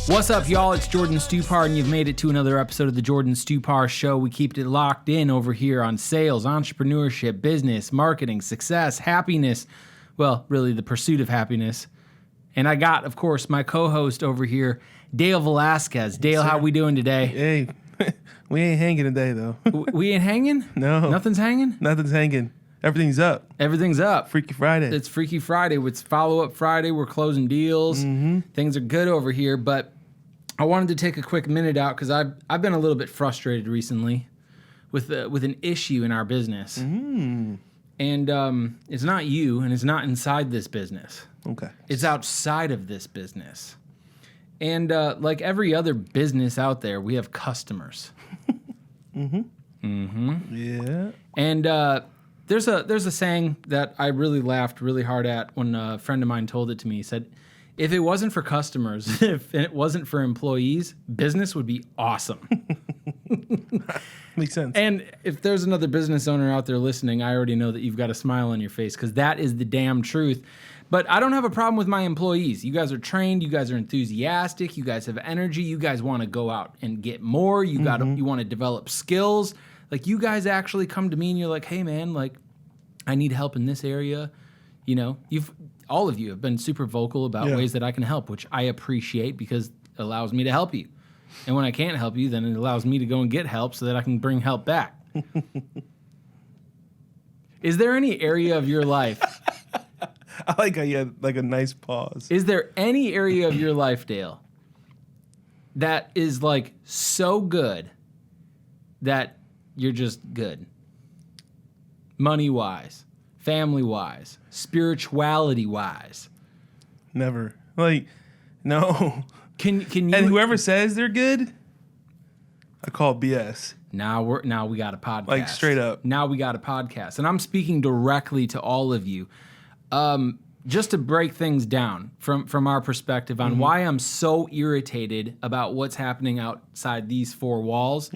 What's up, y'all? It's Jordan Stupar, and you've made it to another episode of the Jordan Stupar Show. We keep it locked in over here on sales, entrepreneurship, business, marketing, success, happiness. Well, really the pursuit of happiness. And I got, of course, my co-host over here, Dael Velasquez. Dael, how we doing today? Hey, we ain't hanging today, though. We ain't hanging? No. Nothing's hanging? Nothing's hanging. Everything's up. Everything's up. Freaky Friday. It's Freaky Friday. It's follow-up Friday. We're closing deals. Things are good over here, but I wanted to take a quick minute out because I've been a little bit frustrated recently with an issue in our business. And it's not you, and it's not inside this business. Okay. It's outside of this business. And like every other business out there, we have customers. Yeah. And there's a saying that I really laughed really hard at when a friend of mine told it to me. He said, if it wasn't for customers, if it wasn't for employees, business would be awesome. Makes sense. And if there's another business owner out there listening, I already know that you've got a smile on your face because that is the damn truth. But I don't have a problem with my employees. You guys are trained. You guys are enthusiastic. You guys have energy. You guys want to go out and get more. You want to develop skills. Like, you guys actually come to me and you're like, hey, man, like, I need help in this area. You know, all of you have been super vocal about ways that I can help, which I appreciate because it allows me to help you. And when I can't help you, then it allows me to go and get help so that I can bring help back. Is there any area of your life... I like how you had like a nice pause. Is there any area of your life, Dael, that is like so good that you're just good? Money-wise, family-wise, spirituality-wise. Never. Like, no. Can you? And whoever says they're good, I call BS. Now we got a podcast. Like, straight up. Now we got a podcast. And I'm speaking directly to all of you. Just to break things down from our perspective on why I'm so irritated about what's happening outside these four walls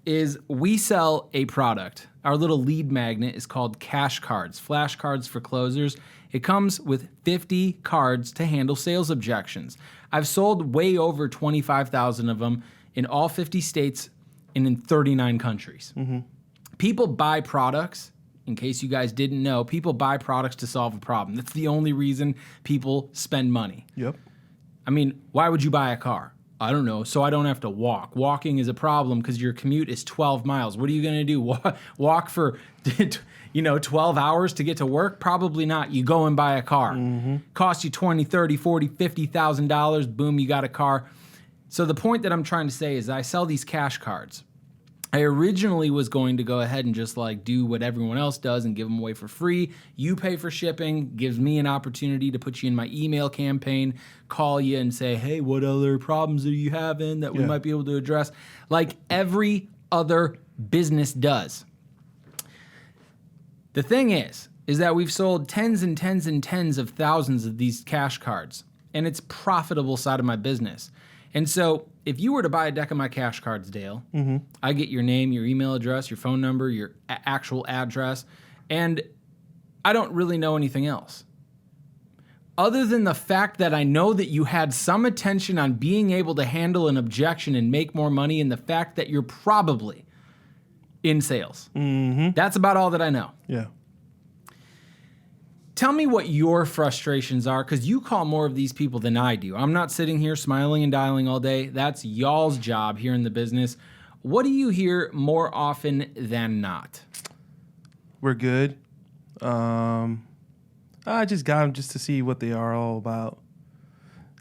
is we sell a product. Our little lead magnet is called cash cards, flashcards for closers. It comes with 50 cards to handle sales objections. I've sold way over 25,000 of them in all 50 states and in 39 countries. People buy products. In case you guys didn't know, people buy products to solve a problem. That's the only reason people spend money. Yep. I mean, why would you buy a car? I don't know, so I don't have to walk. Walking is a problem because your commute is 12 miles. What are you going to do? Walk for 12 hours to get to work? Probably not. You go and buy a car. Cost you $20,000, $30,000, $40,000, $50,000. Boom, you got a car. So the point that I'm trying to say is I sell these cash cards. I originally was going to go ahead and just like do what everyone else does and give them away for free. You pay for shipping, gives me an opportunity to put you in my email campaign, call you and say, hey, what other problems are you having that we might be able to address? Like every other business does. The thing is that we've sold tens and tens and tens of thousands of these cash cards, and it's profitable side of my business. And so if you were to buy a deck of my cash cards, Dael, I get your name, your email address, your phone number, your actual address, and I don't really know anything else. Other than the fact that I know that you had some attention on being able to handle an objection and make more money, and the fact that you're probably in sales. That's about all that I know. Yeah. Tell me what your frustrations are, because you call more of these people than I do. I'm not sitting here smiling and dialing all day. That's y'all's job here in the business. What do you hear more often than not? We're good. I just got them just to see what they are all about.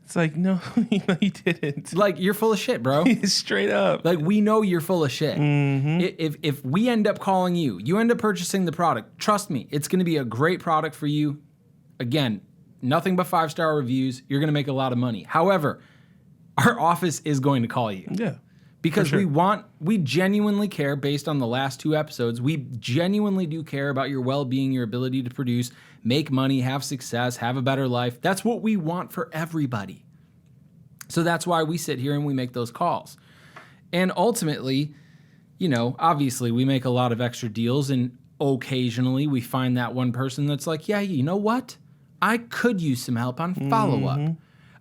It's like, no, you didn't. Like, you're full of shit, bro. Straight up. Like, we know you're full of shit. If we end up calling you end up purchasing the product, trust me, it's going to be a great product for you. Again, nothing but 5-star reviews. You're going to make a lot of money. However, our office is going to call you. Yeah. Because we genuinely care, based on the last 2 episodes, we genuinely do care about your well-being, your ability to produce, make money, have success, have a better life. That's what we want for everybody. So that's why we sit here and we make those calls. And ultimately, obviously we make a lot of extra deals, and occasionally we find that one person that's like, yeah, you know what? I could use some help on follow-up.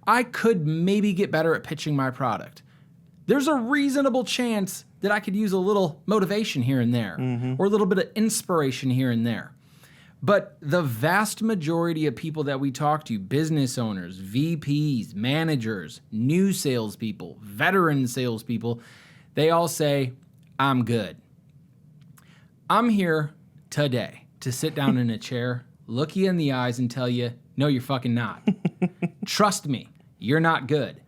I could maybe get better at pitching my product. There's a reasonable chance that I could use a little motivation here and there, or a little bit of inspiration here and there. But the vast majority of people that we talk to, business owners, VPs, managers, new salespeople, veteran salespeople, they all say, I'm good. I'm here today to sit down in a chair, look you in the eyes and tell you, no, you're fucking not. Trust me, you're not good.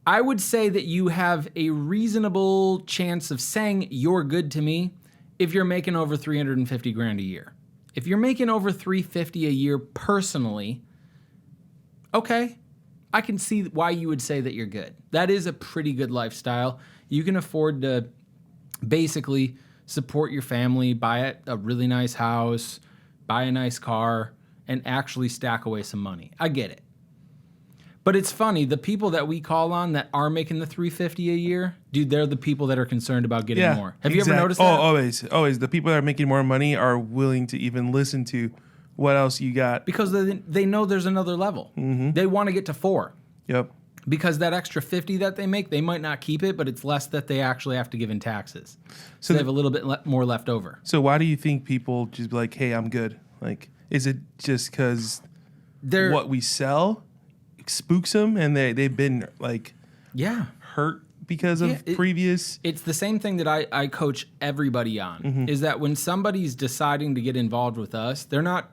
I would say that you have a reasonable chance of saying you're good to me if you're making over 350 grand a year. If you're making over 350 a year personally, okay, I can see why you would say that you're good. That is a pretty good lifestyle. You can afford to basically support your family, buy a really nice house, buy a nice car, and actually stack away some money. I get it. But it's funny, the people that we call on that are making the 350 a year, dude, they're the people that are concerned about getting more. Have you ever noticed that? Oh, always. The people that are making more money are willing to even listen to what else you got. Because they know there's another level. They want to get to 4. Yep. Because that extra 50 that they make, they might not keep it, but it's less that they actually have to give in taxes. So they have a little bit more left over. So why do you think people just be like, hey, I'm good? Like, is it just because what we sell spooks them and they've been like hurt because of previous? It's the same thing that I coach everybody on, is that when somebody's deciding to get involved with us, they're not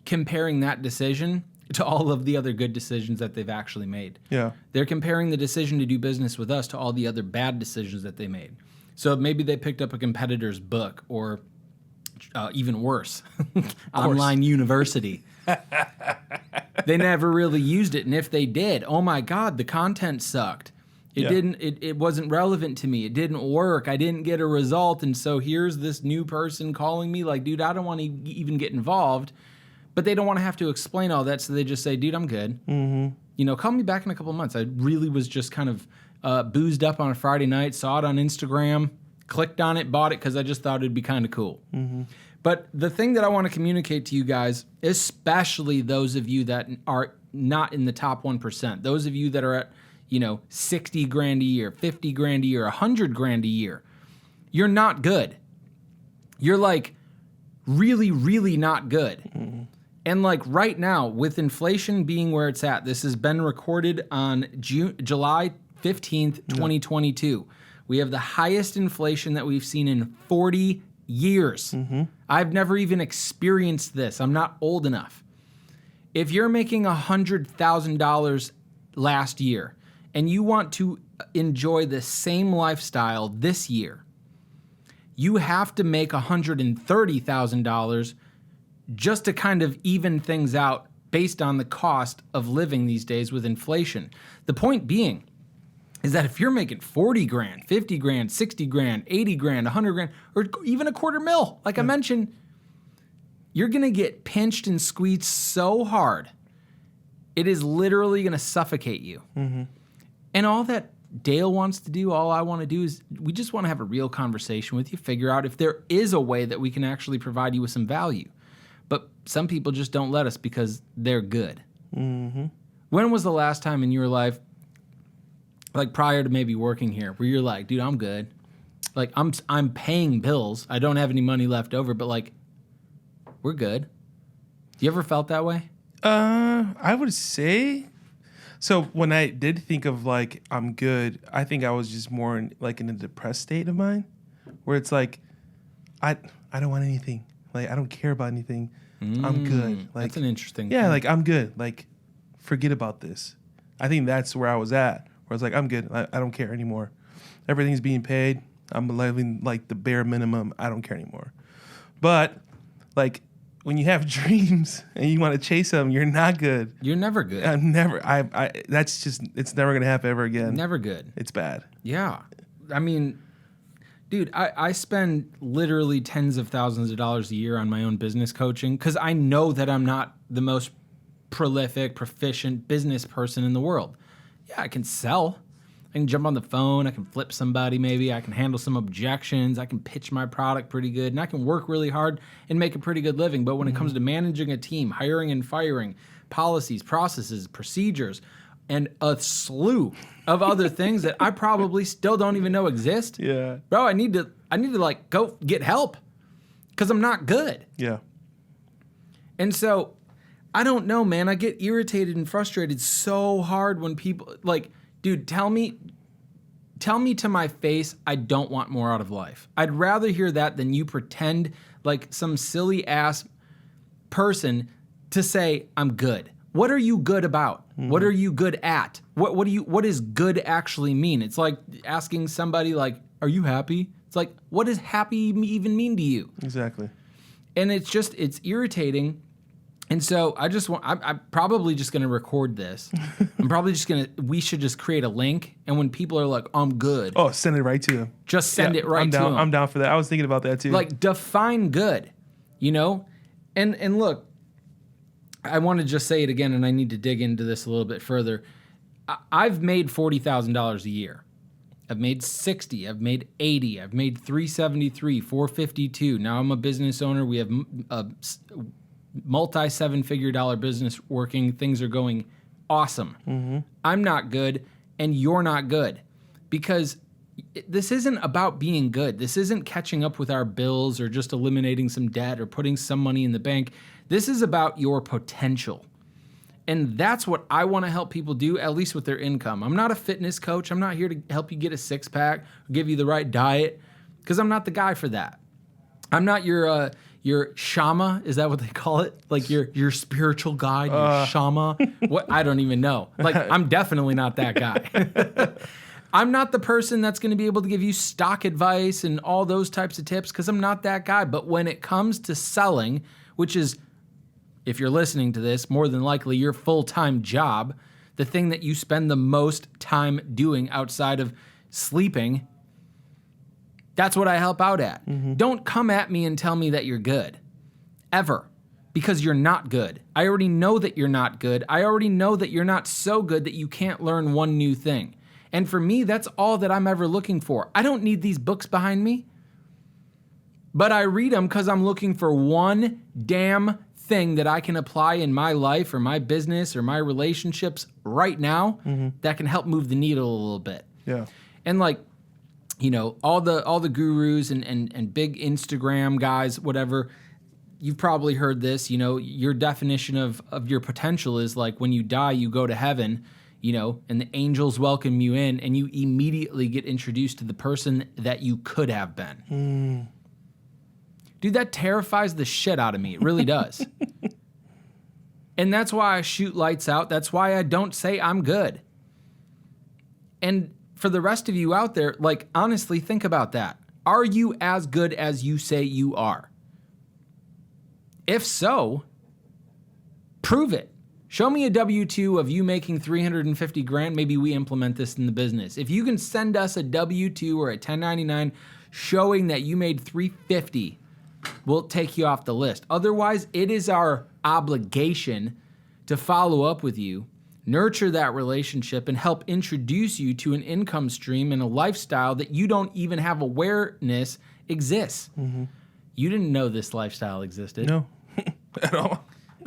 comparing that decision to all of the other good decisions that they've actually made. Yeah. They're comparing the decision to do business with us to all the other bad decisions that they made. So maybe they picked up a competitor's book or even worse, online university. They never really used it, and if they did, oh my God, the content sucked. It wasn't relevant to me. It didn't work. I didn't get a result, and so here's this new person calling me like, dude, I don't want to even get involved. But they don't want to have to explain all that, so they just say, dude, I'm good. Call me back in a couple of months. I really was just kind of boozed up on a Friday night, saw it on Instagram, clicked on it, bought it because I just thought it'd be kind of cool. But the thing that I want to communicate to you guys, especially those of you that are not in the top 1%, those of you that are at, 60 grand a year, 50 grand a year, 100 grand a year, you're not good. You're like really, really not good. And like right now, with inflation being where it's at, this has been recorded on July 15th, 2022. We have the highest inflation that we've seen in 40 years. I've never even experienced this. I'm not old enough. If you're making $100,000 last year and you want to enjoy the same lifestyle this year, you have to make $130,000 just to kind of even things out based on the cost of living these days with inflation. The point being is that if you're making 40 grand, 50 grand, 60 grand, 80 grand, 100 grand, or even $250,000, like I mentioned, you're going to get pinched and squeezed so hard, it is literally going to suffocate you. And all that Dael wants to do, all I want to do is we just want to have a real conversation with you, figure out if there is a way that we can actually provide you with some value. But some people just don't let us because they're good. When was the last time in your life, like prior to maybe working here, where you're like, dude, I'm good. Like I'm paying bills. I don't have any money left over, but like we're good. You ever felt that way? I would say so. When I did think of like I'm good, I think I was just more in a depressed state of mind, where it's like I don't want anything. Like I don't care about anything. I'm good. Like that's an interesting thing. Thing. Like I'm good. Like forget about this. I think that's where I was at. Where I was like I'm good. I don't care anymore. Everything's being paid. I'm living like the bare minimum. I don't care anymore. But like when you have dreams and you want to chase them, you're not good. You're never good. I'm never. That's just. It's never gonna happen ever again. Never good. It's bad. Yeah, I mean, dude, I spend literally tens of thousands of dollars a year on my own business coaching because I know that I'm not the most prolific, proficient business person in the world. Yeah, I can sell. I can jump on the phone. I can flip somebody maybe. I can handle some objections. I can pitch my product pretty good. And I can work really hard and make a pretty good living. But when it comes to managing a team, hiring and firing, policies, processes, procedures, and a slew of other things that I probably still don't even know exist. Yeah. Bro, I need to like go get help because I'm not good. Yeah. And so I don't know, man. I get irritated and frustrated so hard when people like, dude, tell me to my face I don't want more out of life. I'd rather hear that than you pretend like some silly ass person to say I'm good. What are you good about? What are you good at? What does good actually mean? It's like asking somebody like, "Are you happy?" It's like, what does happy even mean to you? Exactly. And it's irritating. And so I'm probably just going to record this. We should just create a link. And when people are like, I'm good. Oh, send it right to them. Just send it right to them. I'm down for that. I was thinking about that too. Like, define good, you know? And look, I want to just say it again, and I need to dig into this a little bit further. I've made $40,000 a year. I've made 60. I've made 80. I've made 373, 452. Now I'm a business owner. We have a multi-seven-figure dollar business working. Things are going awesome. Mm-hmm. I'm not good, and you're not good, because this isn't about being good. This isn't catching up with our bills or just eliminating some debt or putting some money in the bank. This is about your potential. And that's what I want to help people do, at least with their income. I'm not a fitness coach. I'm not here to help you get a six-pack or give you the right diet, because I'm not the guy for that. I'm not your shama. Is that what they call it? Like your spiritual guide, your shama? What? I don't even know. Like, I'm definitely not that guy. I'm not the person that's going to be able to give you stock advice and all those types of tips, because I'm not that guy. But when it comes to selling, which is, if you're listening to this, more than likely your full-time job, the thing that you spend the most time doing outside of sleeping, that's what I help out at. Mm-hmm. Don't come at me and tell me that you're good, ever, because you're not good. I already know that you're not good. I already know that you're not so good that you can't learn one new thing. And for me, that's all that I'm ever looking for. I don't need these books behind me, but I read them because I'm looking for one damn thing that I can apply in my life or my business or my relationships right now that can help move the needle a little bit. Yeah. And like, you know, all the gurus and big Instagram guys, whatever, you've probably heard this, you know, your definition of your potential is like when you die, you go to heaven, you know, and the angels welcome you in and you immediately get introduced to the person that you could have been. Dude, that terrifies the shit out of me. It really does. And that's why I shoot lights out. That's why I don't say I'm good. And for the rest of you out there, like, honestly, think about that. Are you as good as you say you are? If so, prove it. Show me a W-2 of you making $350,000. Maybe we implement this in the business. If you can send us a W-2 or a 1099 showing that you made $350,000, we'll take you off the list. Otherwise, it is our obligation to follow up with you, nurture that relationship, and help introduce you to an income stream and a lifestyle that you don't even have awareness exists. Mm-hmm. You didn't know this lifestyle existed. No, at all.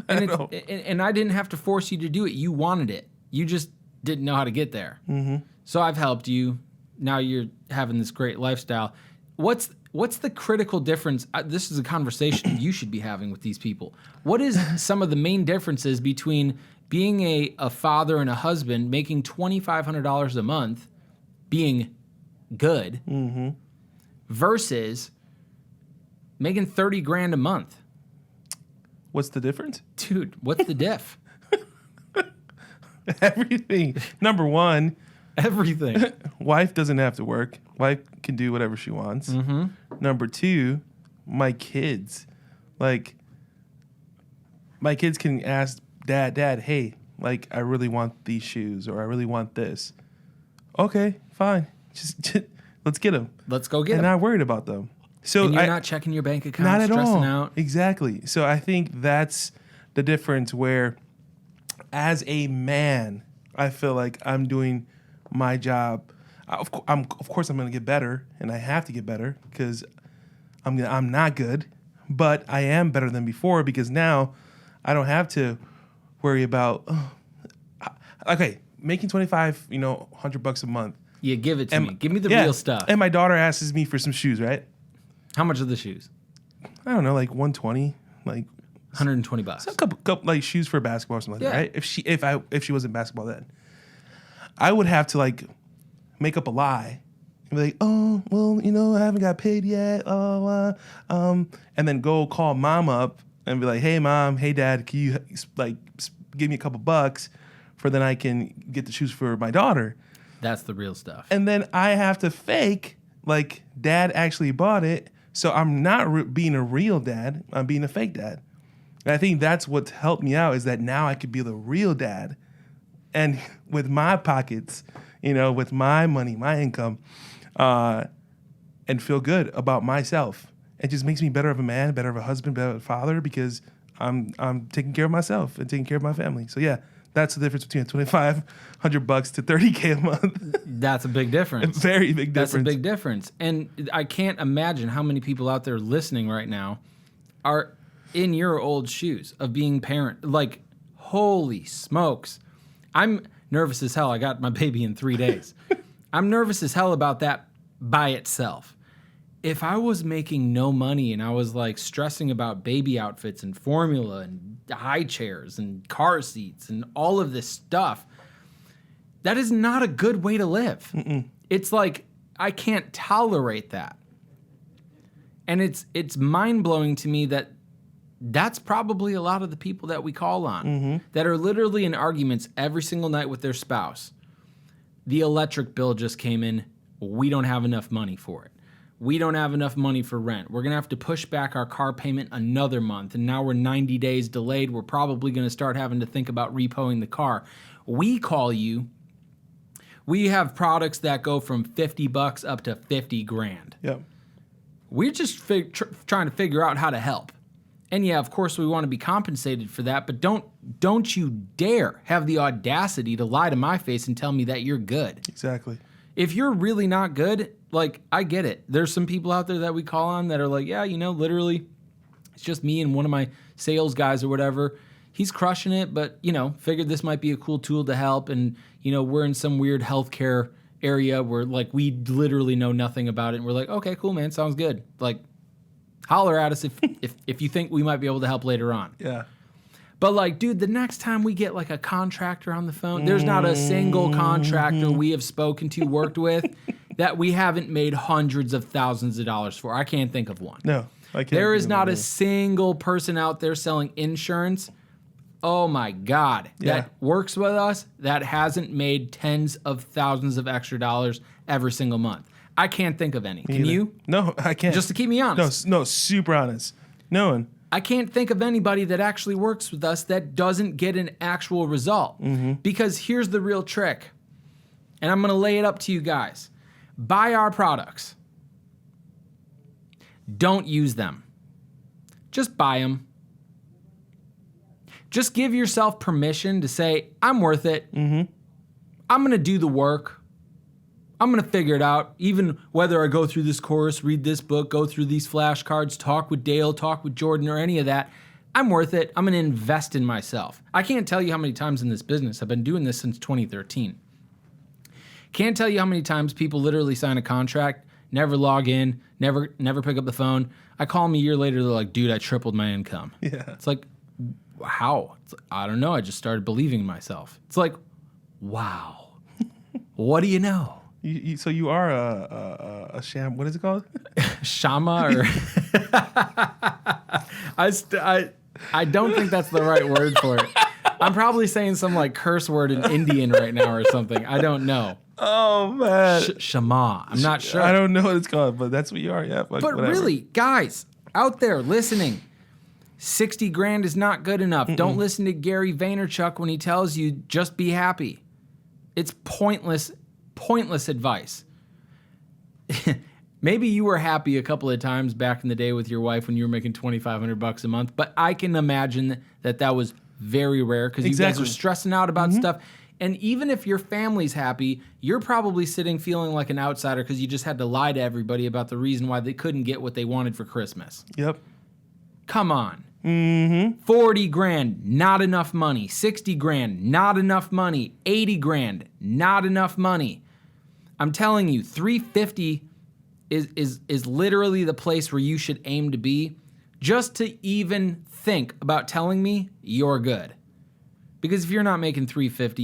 And I didn't have to force you to do it. You wanted it. You just didn't know how to get there. Mm-hmm. So I've helped you. Now you're having this great lifestyle. What's the critical difference? This is a conversation you should be having with these people. What is some of the main differences between being a father and a husband, making $2,500 a month, being good, versus making $30,000 a month? What's the difference? Dude, what's the diff? Everything. Number one, everything. Wife doesn't have to work. Wife can do whatever she wants. Mm-hmm. Number two, my kids. Like, my kids can ask Dad, hey, like, I really want these shoes or I really want this. Okay, fine. Just let's get them. Let's go get them. I'm not worried about them. So and you're not checking your bank account, not at stressing all. out. Exactly. So I think that's the difference where, as a man, I feel like I'm doing my job. Of course, I'm going to get better, and I have to get better because I'm not good, but I am better than before because now I don't have to worry about. Okay, making 25, $100 a month. Yeah, give it to me. Give me the real stuff. And my daughter asks me for some shoes, right? How much are the shoes? I don't know, like 120, like $120. a couple like shoes for basketball or something like that, right? If she wasn't basketball then, I would have to like make up a lie and be like, oh, well, I haven't got paid yet, and then go call mom up and be like, hey mom, hey dad, can you like give me a couple bucks for then I can get the shoes for my daughter? That's the real stuff. And then I have to fake like dad actually bought it. So I'm not being a real dad. I'm being a fake dad. And I think that's what's helped me out is that now I could be the real dad. And with my pockets, with my money, my income, and feel good about myself. It just makes me better of a man, better of a husband, better of a father because I'm taking care of myself and taking care of my family. So yeah, that's the difference between $2,500 to $30K a month. That's a big difference. A very big difference. That's a big difference. And I can't imagine how many people out there listening right now are in your old shoes of being parent. Like, holy smokes. I'm nervous as hell. I got my baby in 3 days. I'm nervous as hell about that by itself. If I was making no money and I was like stressing about baby outfits and formula and high chairs and car seats and all of this stuff, that is not a good way to live. It's like, I can't tolerate that. And it's mind-blowing to me that that's probably a lot of the people that we call on that are literally in arguments every single night with their spouse. The electric bill just came in. We don't have enough money for it. We don't have enough money for rent. We're going to have to push back our car payment another month. And now we're 90 days delayed. We're probably going to start having to think about repoing the car. We call you. We have products that go from $50 up to 50 grand. Yep. We're just trying to figure out how to help. And yeah, of course, we want to be compensated for that. But don't you dare have the audacity to lie to my face and tell me that you're good. Exactly. If you're really not good, like, I get it. There's some people out there that we call on that are like, yeah, literally, it's just me and one of my sales guys or whatever. He's crushing it, but, figured this might be a cool tool to help. And, we're in some weird healthcare area where, like, we literally know nothing about it. And we're like, okay, cool, man, sounds good. Like, holler at us if you think we might be able to help later on. Yeah. But, like, dude, the next time we get, like, a contractor on the phone, there's not a single contractor we have spoken to, worked with, that we haven't made hundreds of thousands of dollars for. I can't think of one. No, I can't. There is not a single person out there selling insurance, oh, my God, that works with us that hasn't made tens of thousands of extra dollars every single month. I can't think of any. Can you? No, I can't. Just to keep me honest. No, super honest. No one. I can't think of anybody that actually works with us that doesn't get an actual result. Because here's the real trick, and I'm going to lay it up to you guys. Buy our products. Don't use them. Just buy them. Just give yourself permission to say, I'm worth it. I'm going to do the work. I'm going to figure it out, even whether I go through this course, read this book, go through these flashcards, talk with Dael, talk with Jordan, or any of that. I'm worth it. I'm going to invest in myself. I can't tell you how many times in this business, I've been doing this since 2013. Can't tell you how many times people literally sign a contract, never log in, never pick up the phone. I call them a year later, they're like, dude, I tripled my income. Yeah. It's like, how? It's like, I don't know. I just started believing in myself. It's like, wow. What do you know? So you are a sham. What is it called? Shama or I don't think that's the right word for it. I'm probably saying some like curse word in Indian right now or something. I don't know. Oh man, Shama. I'm not sure. I don't know what it's called, but that's what you are. Yeah. But whatever. Really, guys out there listening, 60 grand is not good enough. Don't listen to Gary Vaynerchuk when he tells you just be happy. It's pointless advice. Maybe you were happy a couple of times back in the day with your wife when you were making $2,500 a month, but I can imagine that was very rare because you guys are stressing out about stuff. And even if your family's happy, you're probably sitting feeling like an outsider because you just had to lie to everybody about the reason why they couldn't get what they wanted for Christmas. Yep. Come on. Mm-hmm. 40 grand, not enough money. 60 grand, not enough money. 80 grand, not enough money. I'm telling you, 350 is literally the place where you should aim to be, just to even think about telling me you're good. Because if you're not making 350,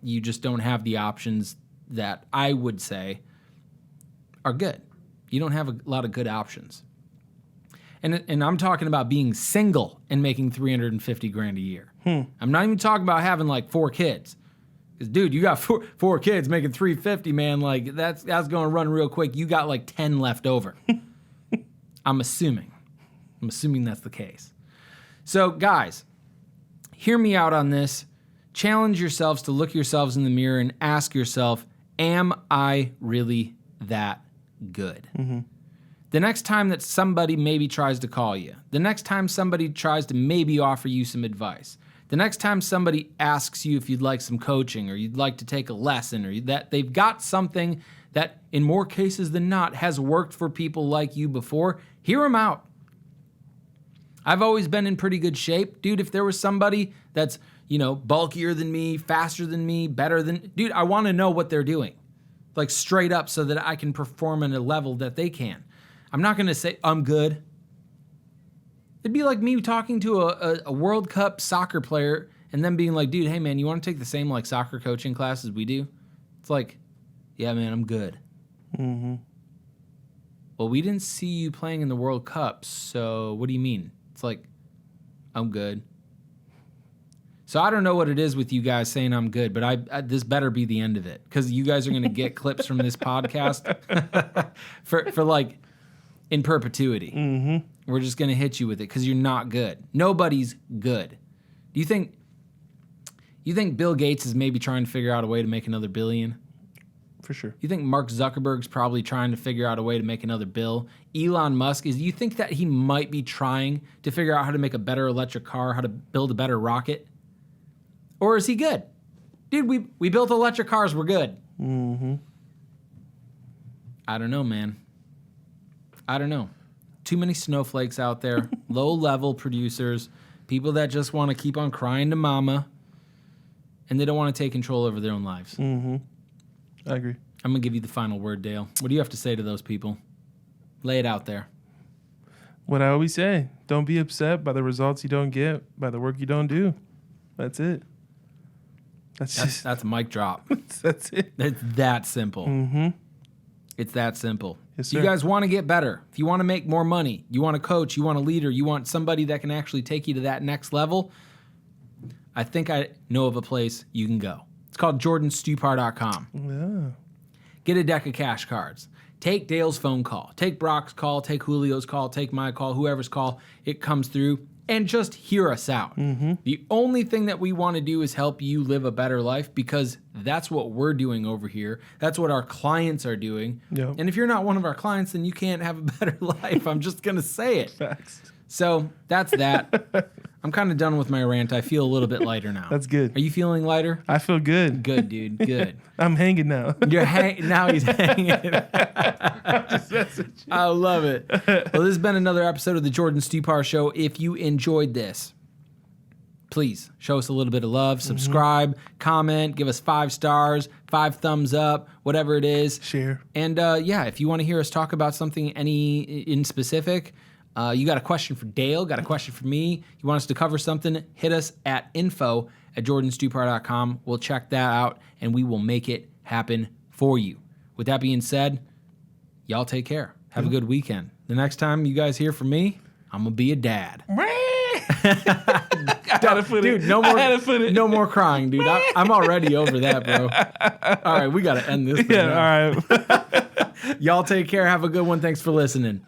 you just don't have the options that I would say are good. You don't have a lot of good options. And I'm talking about being single and making 350 grand a year. I'm not even talking about having like 4 kids. Because, dude, you got four kids making 350, man. Like, that's going to run real quick. You got like 10 left over. I'm assuming that's the case. So, guys, hear me out on this. Challenge yourselves to look yourselves in the mirror and ask yourself, am I really that good? Mm-hmm. The next time that somebody maybe tries to call you, the next time somebody tries to maybe offer you some advice, the next time somebody asks you if you'd like some coaching or you'd like to take a lesson or that they've got something that in more cases than not has worked for people like you before, hear them out. I've always been in pretty good shape. Dude, if there was somebody that's, bulkier than me, faster than me, better than, dude, I want to know what they're doing. Like straight up so that I can perform at a level that they can. I'm not going to say I'm good. It'd be like me talking to a World Cup soccer player and then being like, dude, hey, man, you want to take the same like soccer coaching class as we do? It's like, yeah, man, I'm good. Mm-hmm. Well, we didn't see you playing in the World Cup, so what do you mean? It's like, I'm good. So I don't know what it is with you guys saying I'm good, but I this better be the end of it because you guys are going to get clips from this podcast for like in perpetuity. Mm-hmm. We're just going to hit you with it because you're not good. Nobody's good. Do you think Bill Gates is maybe trying to figure out a way to make another billion? For sure. You think Mark Zuckerberg's probably trying to figure out a way to make another bill? Elon Musk, you think that he might be trying to figure out how to make a better electric car, how to build a better rocket? Or is he good? Dude, we built electric cars, we're good. Mm-hmm. I don't know, man. I don't know. Too many snowflakes out there, low-level producers, people that just want to keep on crying to mama, and they don't want to take control over their own lives. Mm-hmm. I agree. I'm going to give you the final word, Dale. What do you have to say to those people? Lay it out there. What I always say, don't be upset by the results you don't get, by the work you don't do. That's it. That's a mic drop. That's it. It's that simple. Mm-hmm. It's that simple. Yes, If sir. you guys want to get better, if you want to make more money, you want a coach, you want a leader, you want somebody that can actually take you to that next level, I think I know of a place you can go. It's called jordanstupar.com. Yeah. Get a deck of cash cards. Take Dale's phone call. Take Brock's call. Take Julio's call. Take my call. Whoever's call it comes through. And just hear us out. Mm-hmm. The only thing that we want to do is help you live a better life because that's what we're doing over here. That's what our clients are doing. Yep. And if you're not one of our clients, then you can't have a better life. I'm just going to say it. Facts. So that's that. I'm kind of done with my rant. I feel a little bit lighter now. That's good. Are you feeling lighter? I feel good. Good, dude. Good. I'm hanging now. Now he's hanging. I love it. Well, this has been another episode of the Jordan Stupar Show. If you enjoyed this, please show us a little bit of love. Subscribe, comment, give us 5 stars, 5 thumbs up, whatever it is. Share. And if you want to hear us talk about something in specific, you got a question for Dale, got a question for me, you want us to cover something, hit us at info@jordanstupar.com. We'll check that out, and we will make it happen for you. With that being said, y'all take care. Have a good weekend. The next time you guys hear from me, I'm going to be a dad. Dude, no more crying, dude. I'm already over that, bro. All right, we got to end this thing. Yeah, all right. Y'all take care. Have a good one. Thanks for listening.